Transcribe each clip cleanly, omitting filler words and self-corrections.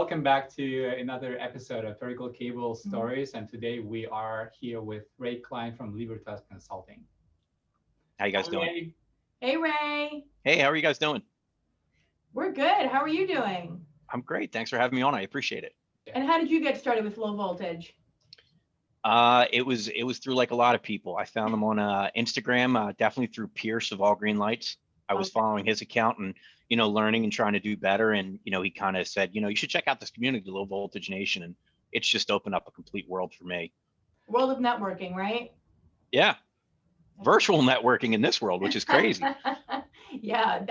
welcome back to another episode of Vertical Cable Stories. And today we are here with Ray Cline from Libertas Consulting. How you guys doing? Ray. Hey, Ray. Hey, how are you guys doing? We're good. How are you doing? I'm great. Thanks for having me on. I appreciate it. And how did you get started with low voltage? It was through like a lot of people. I found them on Instagram, definitely through Pierce of All Green Lights. I was following his account and, learning and trying to do better. And, he kind of said, you should check out this community, Low Voltage Nation. And it's just opened up a complete world for me. World of networking, right? Yeah. Virtual networking in this world, which is crazy. Yeah.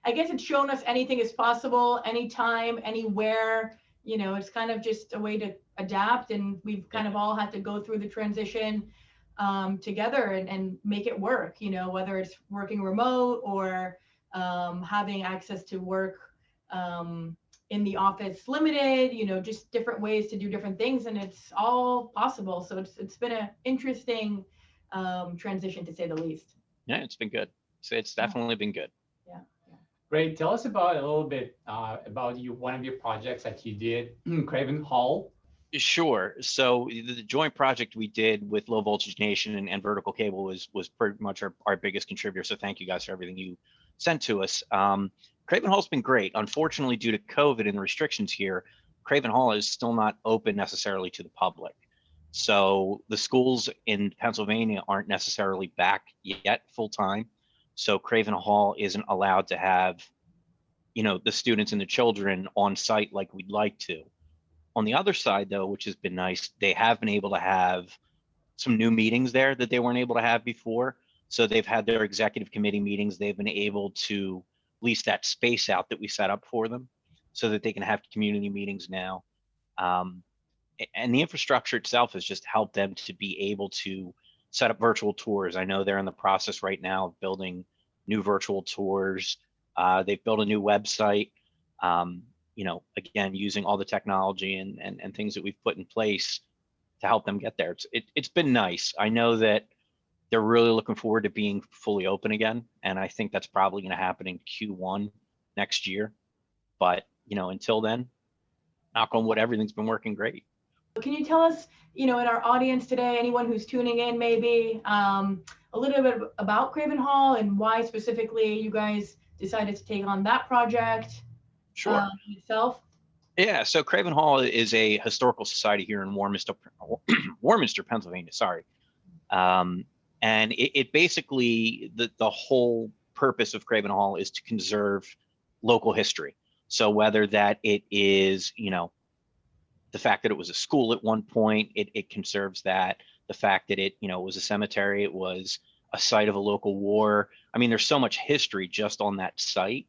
I guess it's shown us anything is possible, anytime, anywhere. It's kind of just a way to adapt. And we've kind of all had to go through the transition together and make it work, whether it's working remote or having access to work in the office limited, just different ways to do different things. And it's all possible. So it's been an interesting transition, to say the least. Yeah, it's been good. So it's definitely been good. Yeah. Great. Tell us about a little bit about one of your projects that you did, Craven Hall. Sure. So the joint project we did with Low Voltage Nation and Vertical Cable was pretty much our biggest contributor. So thank you guys for everything you sent to us. Craven Hall's been great. Unfortunately, due to COVID and the restrictions here, Craven Hall is still not open necessarily to the public. So the schools in Pennsylvania aren't necessarily back yet full time. So Craven Hall isn't allowed to have, the students and the children on site like we'd like to. On the other side, though, which has been nice, they have been able to have some new meetings there that they weren't able to have before. So they've had their executive committee meetings. They've been able to lease that space out that we set up for them so that they can have community meetings now. And the infrastructure itself has just helped them to be able to set up virtual tours. I know they're in the process right now of building new virtual tours. They've built a new website, again, using all the technology and things that we've put in place to help them get there. It's been nice. I know that they're really looking forward to being fully open again. And I think that's probably going to happen in Q1 next year. But, until then, knock on wood, everything's been working great. Can you tell us, in our audience today, anyone who's tuning in maybe, a little bit about Craven Hall and why specifically you guys decided to take on that project? Sure. Yourself? Yeah, so Craven Hall is a historical society here in Warminster, Pennsylvania, sorry. And it basically, the whole purpose of Craven Hall is to conserve local history. So whether that it is, the fact that it was a school at one point, it conserves that. The fact that it was a cemetery, it was a site of a local war. I mean, there's so much history just on that site.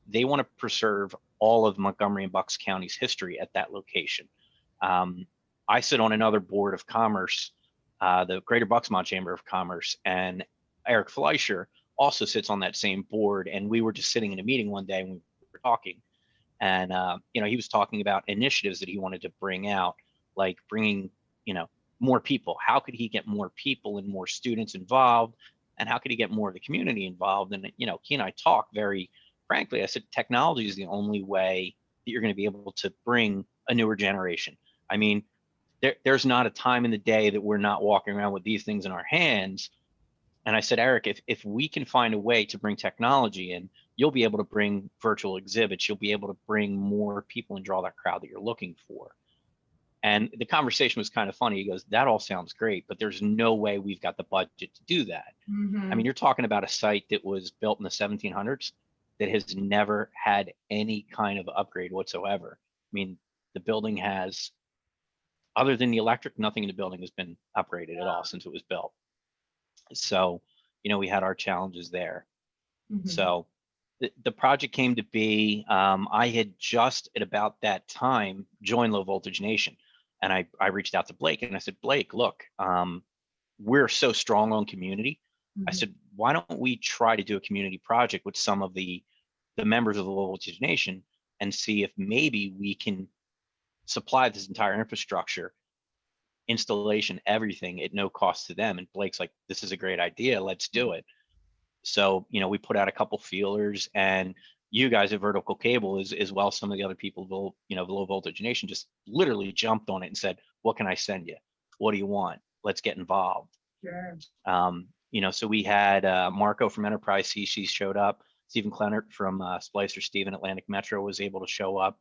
They want to preserve all of Montgomery and Bucks County's history at that location. I sit on another board of commerce, the Greater Bucksmont Chamber of Commerce, and Eric Fleischer also sits on that same board. And we were just sitting in a meeting one day and we were talking. And, he was talking about initiatives that he wanted to bring out, like bringing, more people. How could he get more people and more students involved? And how could he get more of the community involved? And, he and I talked very frankly. I said, technology is the only way that you're going to be able to bring a newer generation. I mean, there's not a time in the day that we're not walking around with these things in our hands. And I said, Eric, if we can find a way to bring technology in, you'll be able to bring virtual exhibits. You'll be able to bring more people and draw that crowd that you're looking for. And the conversation was kind of funny. He goes, that all sounds great, but there's no way we've got the budget to do that. Mm-hmm. I mean, you're talking about a site that was built in the 1700s that has never had any kind of upgrade whatsoever. I mean, the building has, other than the electric, nothing in the building has been upgraded at all since it was built. So, we had our challenges there. Mm-hmm. So the project came to be, I had just at about that time joined Low Voltage Nation. And I reached out to Blake and I said, Blake, look, we're so strong on community. Mm-hmm. I said, why don't we try to do a community project with some of the members of the Low Voltage Nation and see if maybe we can supply this entire infrastructure, installation, everything at no cost to them. And Blake's like, this is a great idea. Let's do it. So, we put out a couple feelers and you guys at Vertical Cable, as well as some of the other people, the Low Voltage Nation, just literally jumped on it and said, what can I send you? What do you want? Let's get involved. Sure. So we had Marco from Enterprise CC showed up. Stephen Clennert from Splicer Stephen Atlantic Metro was able to show up.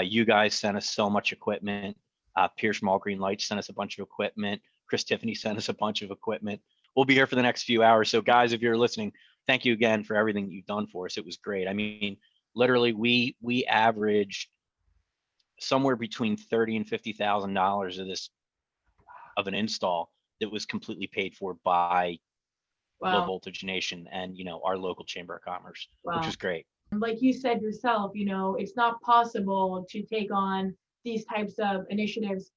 You guys sent us so much equipment. Pierce from All Green Lights sent us a bunch of equipment. Chris Tiffany sent us a bunch of equipment. We'll be here for the next few hours. So guys, if you're listening, thank you again for everything you've done for us. It was great. I mean, literally we averaged somewhere between $30,000 and $50,000 of an install that was completely paid for by Low Voltage Nation and our local Chamber of Commerce, which was great. Like you said yourself, it's not possible to take on these types of initiatives,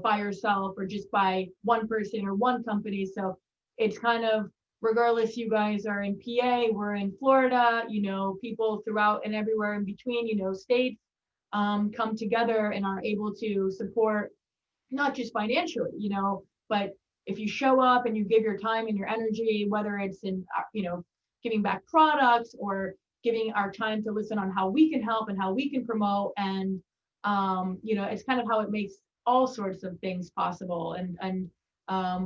by yourself or just by one person or one company. So it's kind of, regardless, you guys are in PA, we're in Florida, people throughout and everywhere in between, states come together and are able to support, not just financially, but if you show up and you give your time and your energy, whether it's in, giving back products or giving our time to listen on how we can help and how we can promote. And, it's kind of how it makes all sorts of things possible. And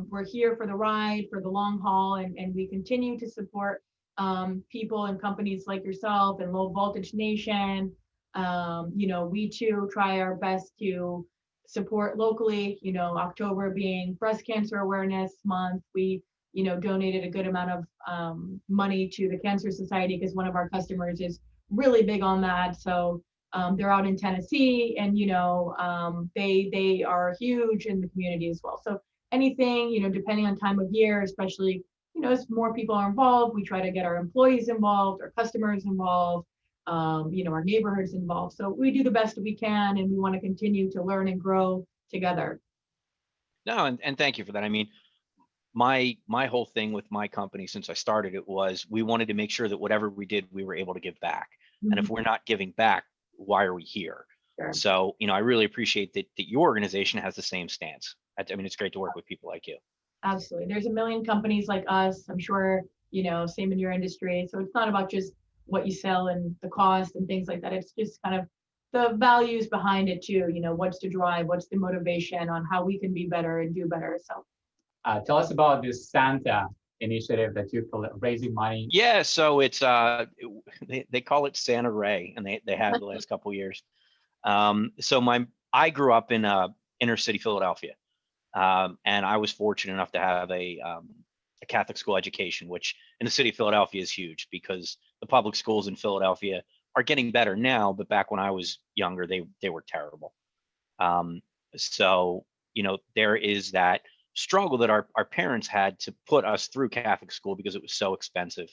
we're here for the ride, for the long haul, and we continue to support people and companies like yourself and Low Voltage Nation. We too try our best to support locally, October being Breast Cancer Awareness Month. We, donated a good amount of money to the Cancer Society because one of our customers is really big on that. So they're out in Tennessee and, they are huge in the community as well. So anything, depending on time of year, especially, as more people are involved, we try to get our employees involved, our customers involved, our neighborhoods involved. So we do the best that we can, and we want to continue to learn and grow together. No, and thank you for that. I mean, my whole thing with my company since I started it was we wanted to make sure that whatever we did, we were able to give back. Mm-hmm. And if we're not giving back, why are we here? Sure. So, I really appreciate that your organization has the same stance. I mean, it's great to work with people like you. Absolutely. There's a million companies like us. I'm sure, same in your industry. So it's not about just what you sell and the cost and things like that. It's just kind of the values behind it too. What's the drive, what's the motivation on how we can be better and do better. So tell us about this Santa initiative that you're raising money. Yeah, so it's they call it Santa Ray, and they have the last couple of years. So I grew up in inner city Philadelphia, and I was fortunate enough to have a Catholic school education, which in the city of Philadelphia is huge because the public schools in Philadelphia are getting better now, but back when I was younger, they were terrible. So there is that struggle that our parents had to put us through Catholic school because it was so expensive,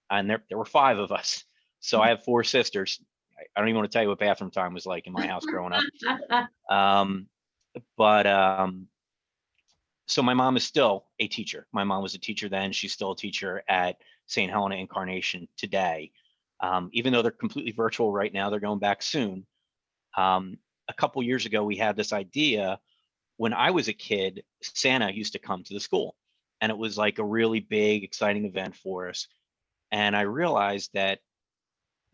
and there were 5 of us. So I have 4 sisters. I don't even want to tell you what bathroom time was like in my house growing up. So my mom is still a teacher. My mom was a teacher then. She's still a teacher at St. Helena Incarnation today. Even though they're completely virtual right now, they're going back soon. A couple years ago, we had this idea. When I was a kid, Santa used to come to the school, and it was like a really big, exciting event for us. And I realized that,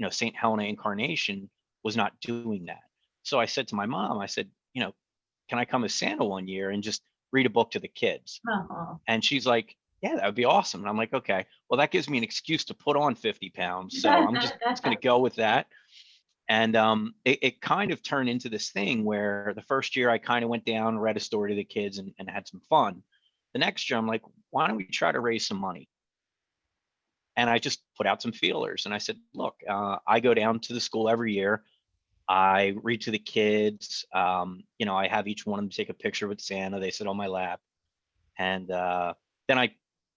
St. Helena Incarnation was not doing that. So I said to my mom, I said, can I come as Santa one year and just read a book to the kids? Uh-huh. And she's like, yeah, that would be awesome. And I'm like, okay, well, that gives me an excuse to put on 50 pounds. So I'm just going to go with that. And it kind of turned into this thing where the first year I kind of went down, read a story to the kids and had some fun. The next year I'm like, why don't we try to raise some money? And I just put out some feelers and I said, look, I go down to the school every year. I read to the kids. I have each one of them take a picture with Santa. They sit on my lap. And then I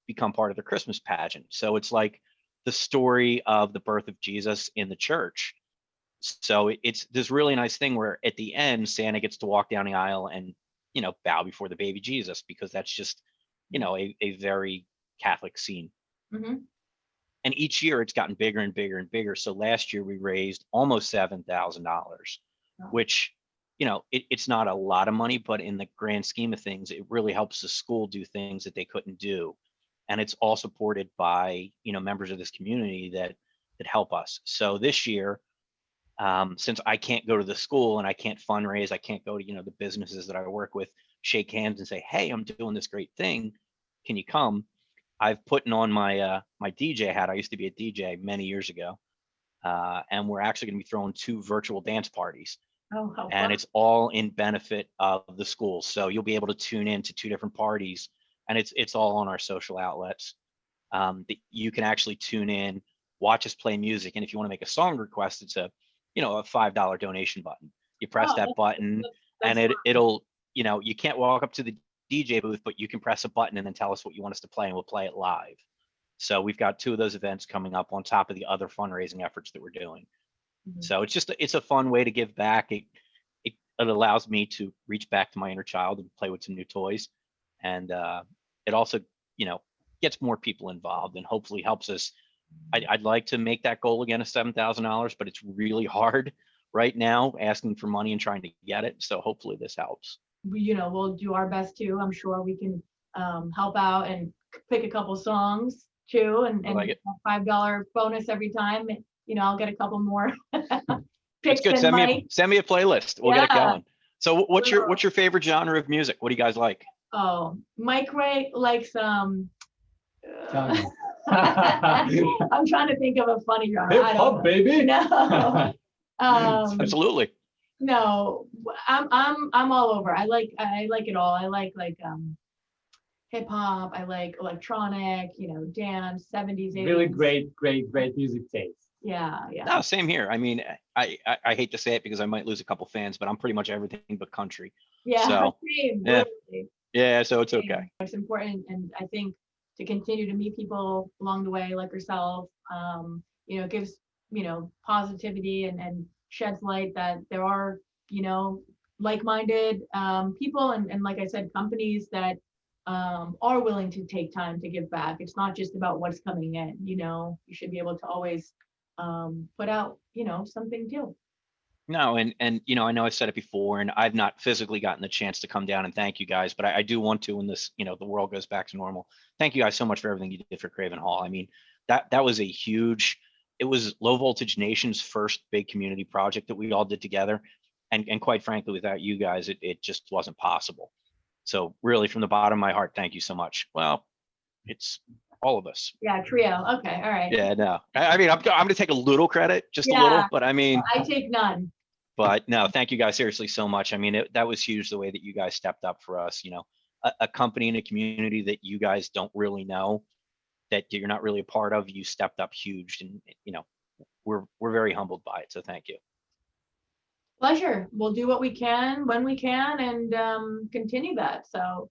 become part of the Christmas pageant. So it's like the story of the birth of Jesus in the church. So it's this really nice thing where at the end, Santa gets to walk down the aisle and, bow before the baby Jesus, because that's just, a very Catholic scene. Mm-hmm. And each year it's gotten bigger and bigger and bigger. So last year we raised almost $7,000, which, it's not a lot of money, but in the grand scheme of things, it really helps the school do things that they couldn't do. And it's all supported by, members of this community that, that help us. So this year, since I can't go to the school and I can't fundraise, I can't go to, the businesses that I work with, shake hands and say, hey, I'm doing this great thing. Can you come? I've put on my my DJ hat. I used to be a DJ many years ago. And we're actually going to be throwing 2 virtual dance parties. Oh, how and fun. it's all in benefit of the school. So you'll be able to tune in to 2 different parties, and it's all on our social outlets. That you can actually tune in, watch us play music, and if you want to make a song request, it's a $5 donation button. You press that button, and it'll you can't walk up to the DJ booth, but you can press a button and then tell us what you want us to play, and we'll play it live. So we've got 2 of those events coming up on top of the other fundraising efforts that we're doing. So it's a fun way to give back. It allows me to reach back to my inner child and play with some new toys, and it also gets more people involved and hopefully helps us. I'd like to make that goal again of $7,000, but it's really hard right now asking for money and trying to get it. So hopefully this helps. We'll do our best too. I'm sure we can help out and pick a couple songs too, and like it. $5 bonus every time. I'll get a couple more. It's good. Send me a playlist. We'll get it going. So what's your favorite genre of music? What do you guys like? Oh, Mike Ray likes I'm trying to think of a funny genre. Hip hop, baby. No. Absolutely. No, I'm all over. I like it all. I like hip hop. I like electronic, dance, 70s, 80s. Really great music taste. Yeah. No, same here. I mean, I hate to say it because I might lose a couple fans, but I'm pretty much everything but country. Yeah, so, same, yeah. Really. Yeah, so it's okay. It's important, and I think to continue to meet people along the way, like yourself, gives positivity and sheds light that there are like-minded people and like I said, companies that are willing to take time to give back. It's not just about what's coming in. You should be able to always put out something too. No, and I know I said it before, and I've not physically gotten the chance to come down and thank you guys, but I do want to when this the world goes back to normal. Thank you guys so much for everything you did for Craven Hall. I mean, that was a huge. It was Low Voltage Nation's first big community project that we all did together, and quite frankly, without you guys, it just wasn't possible. So really, from the bottom of my heart, thank you so much. Well, it's all of us. Yeah, trio. Okay, all right. Yeah, no. I mean, I'm going to take a little credit, just a little, but I mean. I take none. But no, thank you guys seriously so much. I mean, that was huge the way that you guys stepped up for us. A company and a community that you guys don't really know, that you're not really a part of, you stepped up huge, and we're very humbled by it. So thank you. Pleasure. We'll do what we can when we can, and continue that. So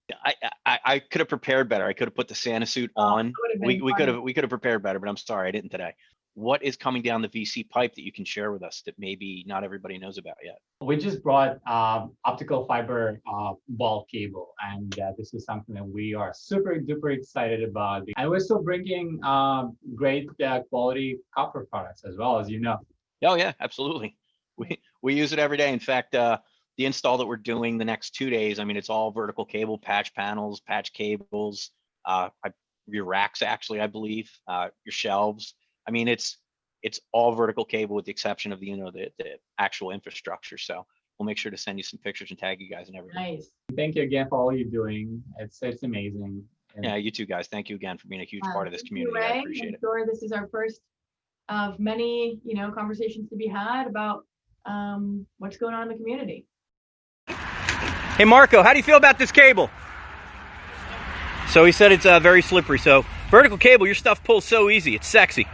I could have prepared better. I could have put the Santa suit on. We could have prepared better, but I'm sorry I didn't today. What is coming down the VC pipe that you can share with us that maybe not everybody knows about yet? We just brought optical fiber ball cable, and this is something that we are super duper excited about. And we're still bringing great quality copper products as well, as you know. Oh yeah, absolutely. We use it every day. In fact, the install that we're doing the next 2 days, I mean, it's all vertical cable, patch panels, patch cables, your racks actually, I believe, your shelves. I mean, it's all vertical cable with the exception of the actual infrastructure. So we'll make sure to send you some pictures and tag you guys and everything. nice. Thank you again for all you're doing. It's amazing. And yeah, you too guys. Thank you again for being a huge part of this community. Ray. I appreciate it. I'm sure this is our first of many, conversations to be had about what's going on in the community. Hey Marco, how do you feel about this cable? So he said it's very slippery. So vertical cable, your stuff pulls so easy. It's sexy.